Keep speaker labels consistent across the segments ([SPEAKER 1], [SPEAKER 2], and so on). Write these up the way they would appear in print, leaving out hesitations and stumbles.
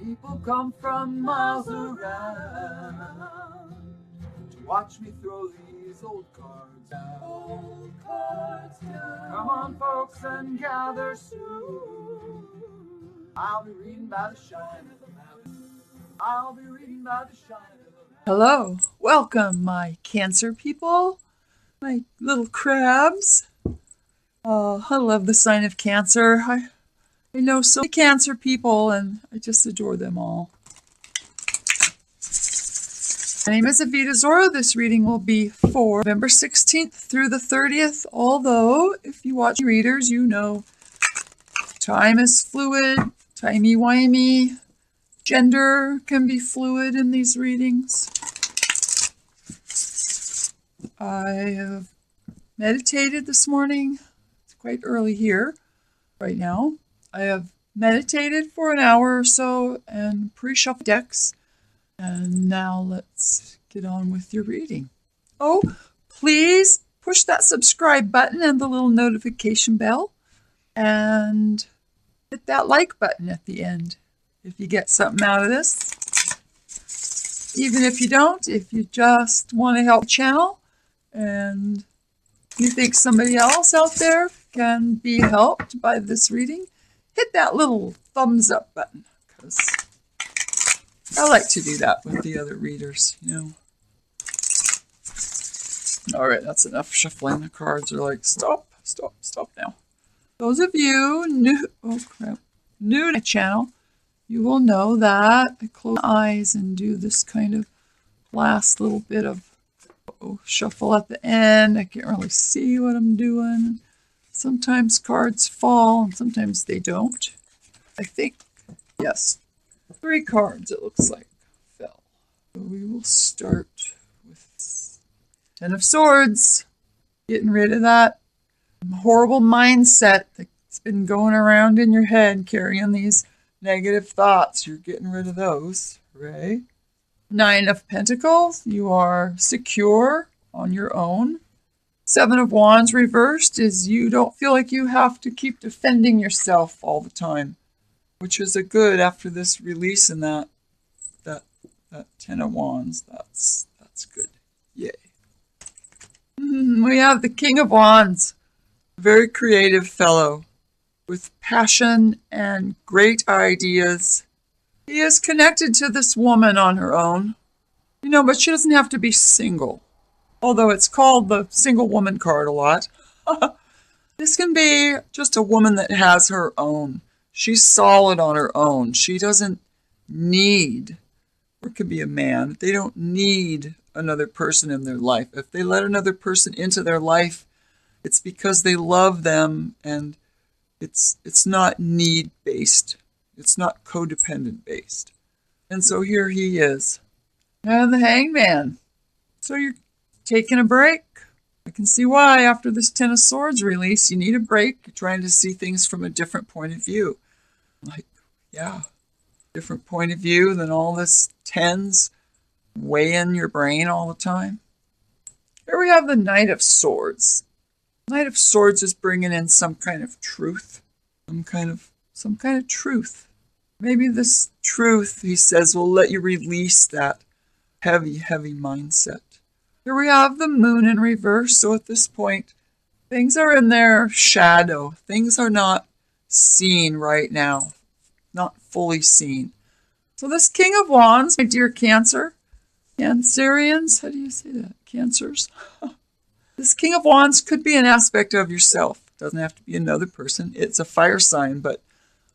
[SPEAKER 1] People come from miles around to watch me throw these old cards down. Old cards down. Come on, folks, and gather soon. I'll be reading by the shine of the mountain. I'll be reading by the shine of the mountain. Hello, welcome, my Cancer people, my little crabs. Oh, I love the sign of Cancer. I know so many Cancer people, and I just adore them all. My name is Avita Zoro. This reading will be for November 16th through the 30th, although if you watch readers, you know time is fluid, timey-wimey, gender can be fluid in these readings. I have meditated this morning. It's quite early here right now. I have meditated for an hour or so and pre-shuffled decks. And now let's get on with your reading. Oh, please push that subscribe button and the little notification bell. And hit that like button at the end if you get something out of this. Even if you don't, if you just want to help the channel and you think somebody else out there can be helped by this reading, hit that little thumbs up button, because I like to do that with the other readers, you know. All right, that's enough shuffling. The cards are like, stop now. Those of you new to the channel, you will know that I close my eyes and do this kind of last little bit of shuffle at the end. I can't really see what I'm doing. Sometimes cards fall and sometimes they don't. I think, yes, 3 cards it looks like fell. So we will start with 10 of Swords. Getting rid of that horrible mindset that's been going around in your head, carrying these negative thoughts. You're getting rid of those, right? 9 of Pentacles. You are secure on your own. 7 of Wands reversed is you don't feel like you have to keep defending yourself all the time, which is a good after this release in that 10 of Wands. That's good. Yay. We have the King of Wands, a very creative fellow with passion and great ideas. He is connected to this woman on her own, you know, but she doesn't have to be single. Although it's called the single woman card a lot. This can be just a woman that has her own. She's solid on her own. She doesn't need, or it could be a man, they don't need another person in their life. If they let another person into their life, it's because they love them, and it's not need-based. It's not codependent-based. And so here he is. And the Hangman. So you're taking a break. I can see why after this 10 of Swords release, you need a break. You're trying to see things from a different point of view. Like, yeah, different point of view than all this 10s weighing your brain all the time. Here we have the Knight of Swords. Knight of Swords is bringing in some kind of truth. Some kind of truth. Maybe this truth, he says, will let you release that heavy mindset. Here we have the Moon in reverse. So at this point, things are in their shadow. Things are not seen right now. Not fully seen. So this King of Wands, my dear Cancer, Cancerians, how do you say that? Cancers? This King of Wands could be an aspect of yourself. It doesn't have to be another person. It's a fire sign, but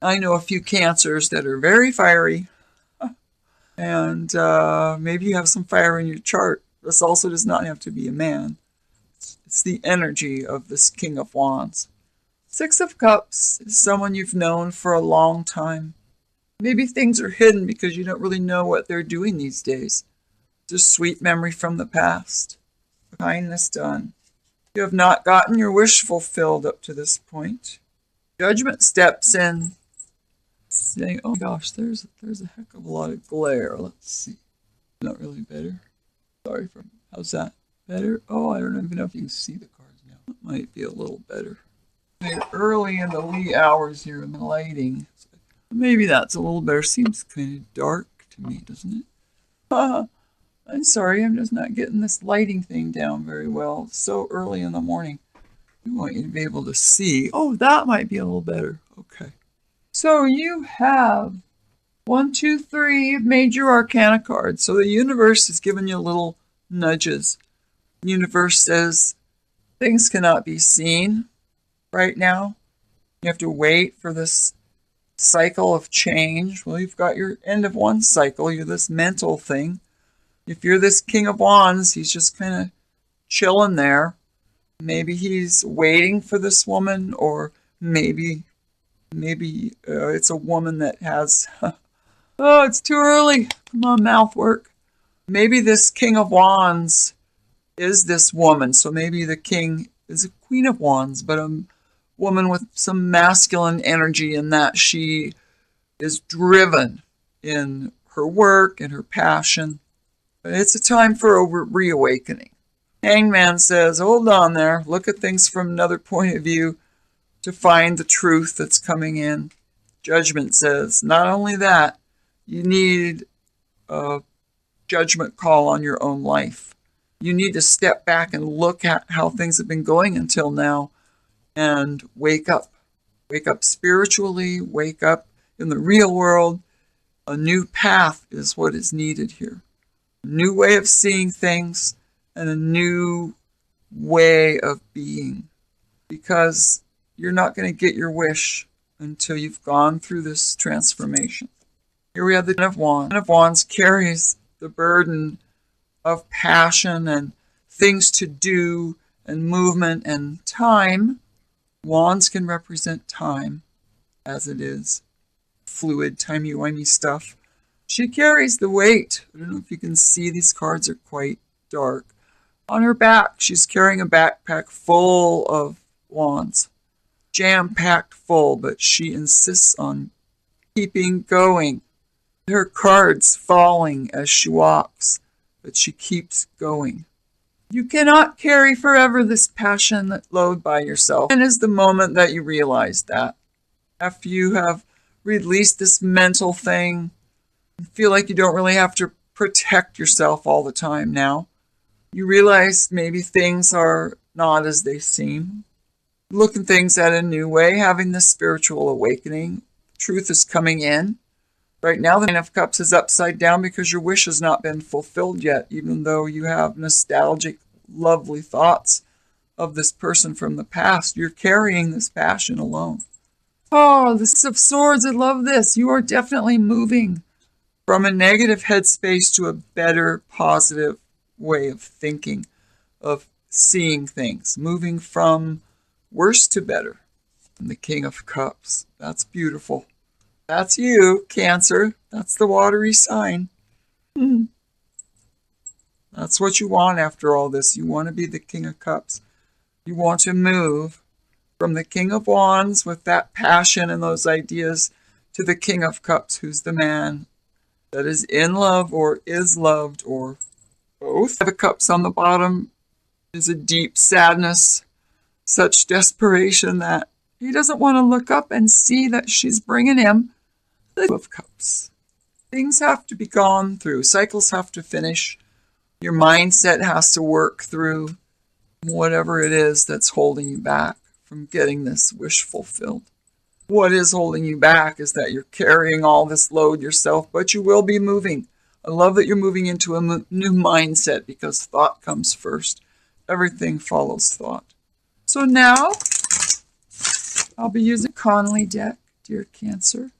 [SPEAKER 1] I know a few Cancers that are very fiery. And maybe you have some fire in your chart. This also does not have to be a man. It's the energy of this King of Wands. 6 of Cups is someone you've known for a long time. Maybe things are hidden because you don't really know what they're doing these days. It's a sweet memory from the past. Kindness done. You have not gotten your wish fulfilled up to this point. Judgment steps in, saying, oh my gosh, there's a heck of a lot of glare. Let's see. Not really better. Sorry for, how's that? Better? Oh, I don't even know if you can see the cards now. It might be a little better. They're early in the wee hours here in the lighting. Maybe that's a little better. Seems kind of dark to me, doesn't it? I'm sorry, I'm just not getting this lighting thing down very well. It's so early in the morning. We want you to be able to see. Oh, that might be a little better. Okay. So you have 1, 2, 3 major arcana cards. So the universe is giving you little nudges. The universe says things cannot be seen right now. You have to wait for this cycle of change. Well, you've got your end of one cycle. You're this mental thing. If you're this King of Wands, he's just kind of chilling there. Maybe he's waiting for this woman, or maybe it's a woman that has... oh, it's too early. Come on, mouth work. Maybe this King of Wands is this woman. So maybe the king is a Queen of Wands, but a woman with some masculine energy in that she is driven in her work and her passion. It's a time for a reawakening. Hangman says, hold on there, look at things from another point of view to find the truth that's coming in. Judgment says, not only that, you need a judgment call on your own life. You need to step back and look at how things have been going until now and wake up. Wake up spiritually, wake up in the real world. A new path is what is needed here. A new way of seeing things and a new way of being. Because you're not going to get your wish until you've gone through this transformation. Here we have the Ten of Wands. The Ten of Wands carries the burden of passion and things to do and movement and time. Wands can represent time as it is. Fluid, timey-wimey stuff. She carries the weight. I don't know if you can see, these cards are quite dark. On her back, she's carrying a backpack full of wands. Jam-packed full, but she insists on keeping going. Her cards falling as she walks, but she keeps going. You cannot carry forever this passionate load by yourself. And is the moment that you realize that. After you have released this mental thing, you feel like you don't really have to protect yourself all the time now. You realize maybe things are not as they seem. Looking things at a new way, having this spiritual awakening. Truth is coming in. Right now, the Nine of Cups is upside down because your wish has not been fulfilled yet, even though you have nostalgic, lovely thoughts of this person from the past. You're carrying this passion alone. Oh, the Six of Swords, I love this. You are definitely moving from a negative headspace to a better, positive way of thinking, of seeing things. Moving from worse to better. And the King of Cups. That's beautiful. That's you, Cancer. That's the watery sign. That's what you want after all this. You want to be the King of Cups. You want to move from the King of Wands with that passion and those ideas to the King of Cups, who's the man that is in love or is loved or both. The Cups on the bottom is a deep sadness, such desperation that he doesn't want to look up and see that she's bringing him the Two of Cups. Things have to be gone through. Cycles have to finish. Your mindset has to work through whatever it is that's holding you back from getting this wish fulfilled. What is holding you back is that you're carrying all this load yourself, but you will be moving. I love that you're moving into a new mindset because thought comes first. Everything follows thought. So now, I'll be using Connolly deck, dear Cancer.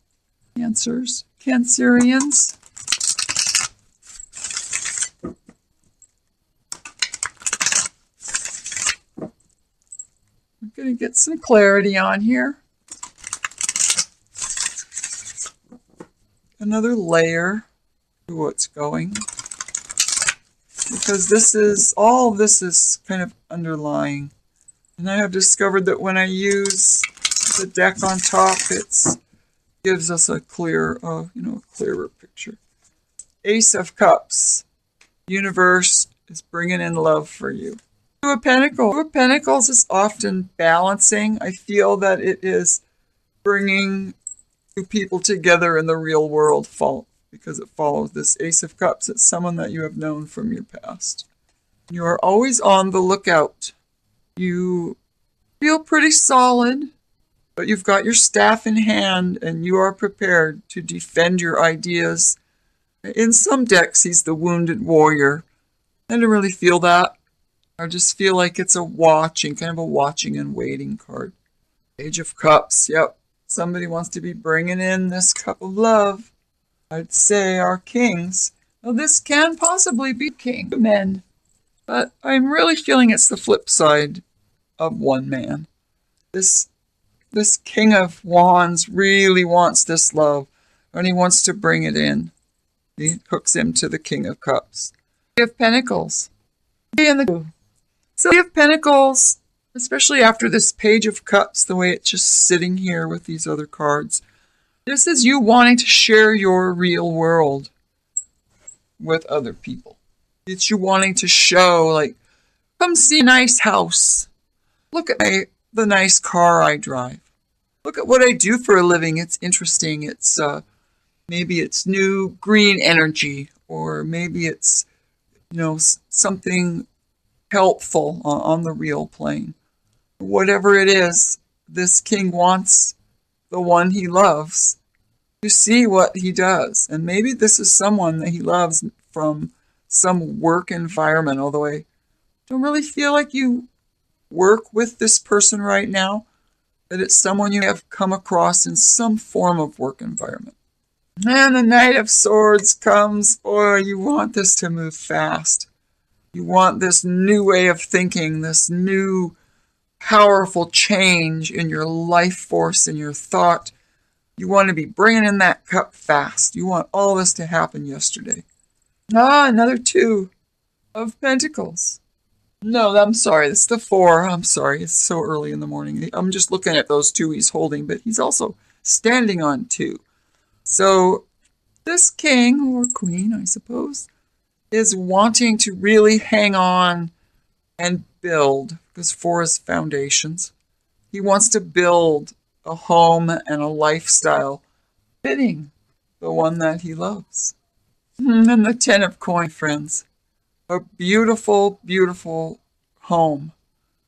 [SPEAKER 1] Cancers, Cancerians. I'm going to get some clarity on here. Another layer to what's going. Because all of this is kind of underlying. And I have discovered that when I use the deck on top, it gives us a clearer picture. Ace of Cups. Universe is bringing in love for you. Two of Pentacles. Two of Pentacles is often balancing. I feel that it is bringing two people together in the real world fall because it follows this Ace of Cups. It's someone that you have known from your past. You are always on the lookout. You feel pretty solid, but you've got your staff in hand and you are prepared to defend your ideas. In some decks, he's the wounded warrior. I don't really feel that. I just feel like it's kind of a watching and waiting card. Page of Cups, yep. Somebody wants to be bringing in this cup of love. I'd say our kings. Now this can possibly be king men, but I'm really feeling it's the flip side of one man. This King of Wands really wants this love, and he wants to bring it in. He hooks him to the King of Cups. Three of Pentacles. So Three of Pentacles, especially after this Page of Cups, the way it's just sitting here with these other cards. This is you wanting to share your real world with other people. It's you wanting to show, like, come see a nice house. Look at the nice car I drive. Look at what I do for a living. It's interesting. It's maybe it's new green energy, or maybe it's, something helpful on the real plane. Whatever it is, this king wants the one he loves to see what he does. And maybe this is someone that he loves from some work environment, although I don't really feel like you work with this person right now, but it's someone you have come across in some form of work environment. And the Knight of Swords comes. Boy, you want this to move fast. You want this new way of thinking, this new powerful change in your life force, in your thought. You want to be bringing in that cup fast. You want all this to happen yesterday. Another Two of Pentacles. No, I'm sorry. This is the Four. I'm sorry. It's so early in the morning. I'm just looking at those two he's holding, but he's also standing on two. So this king, or queen, I suppose, is wanting to really hang on and build, because Four is foundations. He wants to build a home and a lifestyle fitting the one that he loves. And the Ten of Coins, friends. A beautiful, beautiful home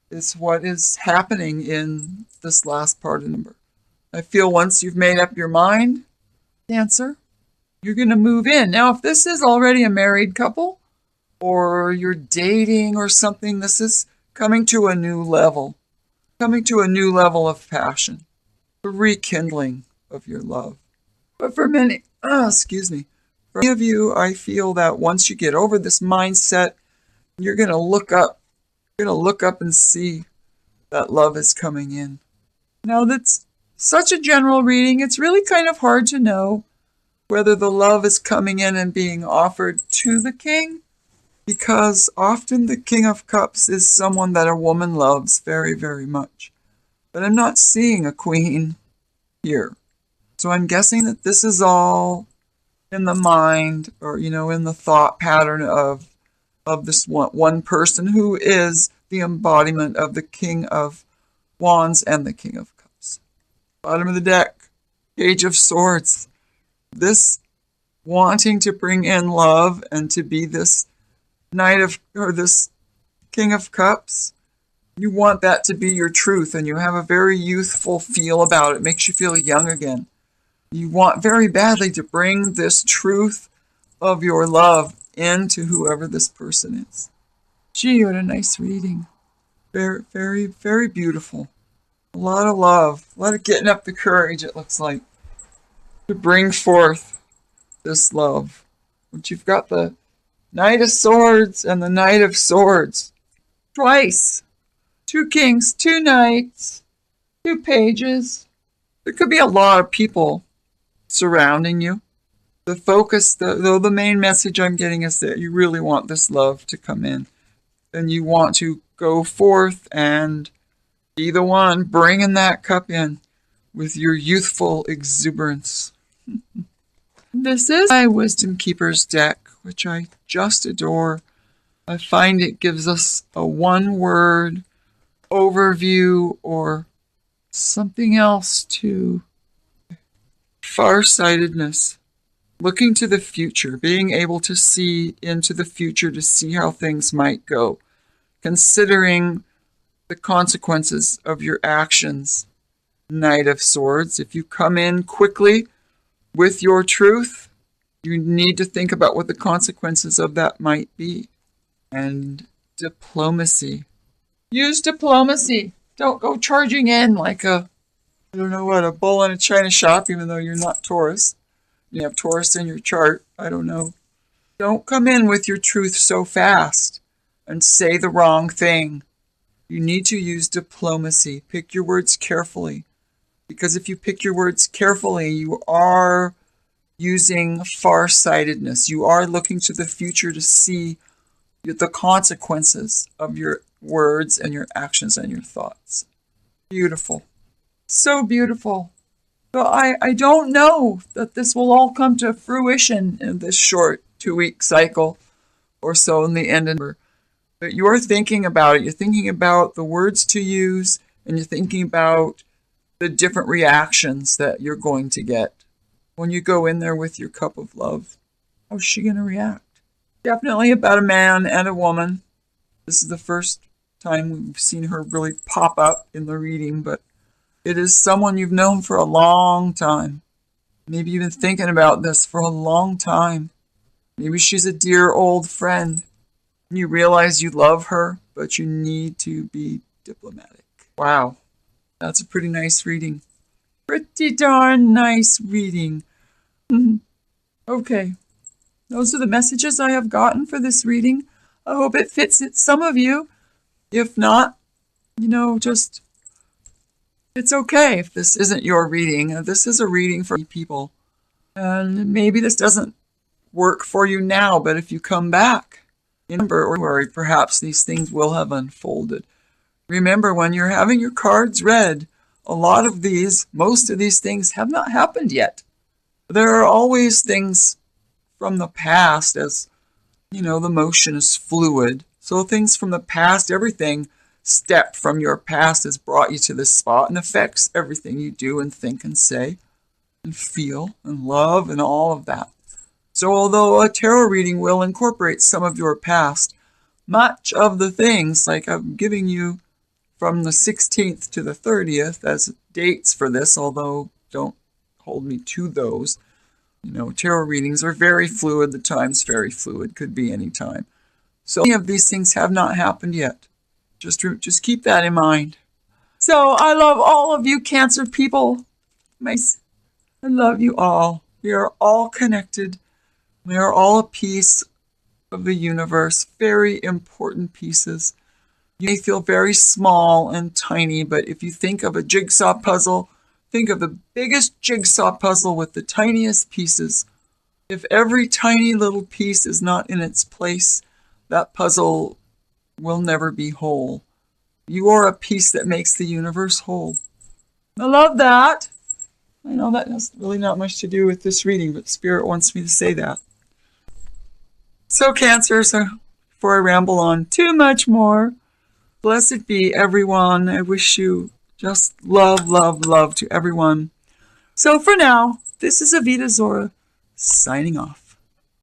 [SPEAKER 1] is what is happening in this last part of the number. I feel once you've made up your mind, Cancer, you're going to move in. Now, if this is already a married couple, or you're dating or something, this is coming to a new level. Coming to a new level of passion. The rekindling of your love. But for many, for many of you, I feel that once you get over this mindset, you're going to look up. You're going to look up and see that love is coming in. Now, that's such a general reading. It's really kind of hard to know whether the love is coming in and being offered to the king, because often the King of Cups is someone that a woman loves very, very much. But I'm not seeing a queen here. So I'm guessing that this is all in the mind, or, in the thought pattern of this one person who is the embodiment of the King of Wands and the King of Cups. Bottom of the deck, Page of Swords. This wanting to bring in love and to be this this King of Cups, you want that to be your truth, and you have a very youthful feel about it. It makes you feel young again. You want very badly to bring this truth of your love into whoever this person is. Gee, what a nice reading. Very, very, very beautiful. A lot of love. A lot of getting up the courage, it looks like, to bring forth this love. But you've got the Knight of Swords and the Knight of Swords. Twice. Two kings, two knights, two pages. There could be a lot of people surrounding you. The focus, though the main message I'm getting is that you really want this love to come in. And you want to go forth and be the one bringing that cup in with your youthful exuberance. This is my Wisdom Keepers deck, which I just adore. I find it gives us a one-word overview or something else to Farsightedness. Looking to the future, being able to see into the future to see how things might go, considering the consequences of your actions. Knight of Swords. If you come in quickly with your truth, you need to think about what the consequences of that might be. And diplomacy. Use diplomacy. Don't go charging in like a bull in a china shop, even though you're not Taurus. You have Taurus in your chart. I don't know. Don't come in with your truth so fast and say the wrong thing. You need to use diplomacy. Pick your words carefully. Because if you pick your words carefully, you are using farsightedness. You are looking to the future to see the consequences of your words and your actions and your thoughts. Beautiful. So beautiful. So I don't know that this will all come to fruition in this short 2-week cycle or so in the end. But you're thinking about it. You're thinking about the words to use, and you're thinking about the different reactions that you're going to get when you go in there with your cup of love. How's she going to react? Definitely about a man and a woman. This is the first time we've seen her really pop up in the reading, but it is someone you've known for a long time. Maybe you've been thinking about this for a long time. Maybe she's a dear old friend. You realize you love her, but you need to be diplomatic. Wow, that's a pretty nice reading. Pretty darn nice reading. Okay, those are the messages I have gotten for this reading. I hope it fits some of you. If not, just... It's okay if this isn't your reading. This is a reading for people. And maybe this doesn't work for you now, but if you come back in February, perhaps these things will have unfolded. Remember, when you're having your cards read, most of these things have not happened yet. There are always things from the past, as the motion is fluid. So things from the past, everything step from your past has brought you to this spot and affects everything you do and think and say and feel and love and all of that. So although a tarot reading will incorporate some of your past, much of the things, like I'm giving you from the 16th to the 30th as dates for this, although don't hold me to those. Tarot readings are very fluid. The time's very fluid. Could be any time. So many of these things have not happened yet. Just keep that in mind. So I love all of you Cancer people. I love you all. We are all connected. We are all a piece of the universe. Very important pieces. You may feel very small and tiny, but if you think of a jigsaw puzzle, think of the biggest jigsaw puzzle with the tiniest pieces. If every tiny little piece is not in its place, that puzzle will never be whole. You are a piece that makes the universe whole. I love that. I know that has really not much to do with this reading, but Spirit wants me to say that. So Cancer, before I ramble on too much more, blessed be everyone. I wish you just love, love, love to everyone. So for now, this is Avita Zora signing off.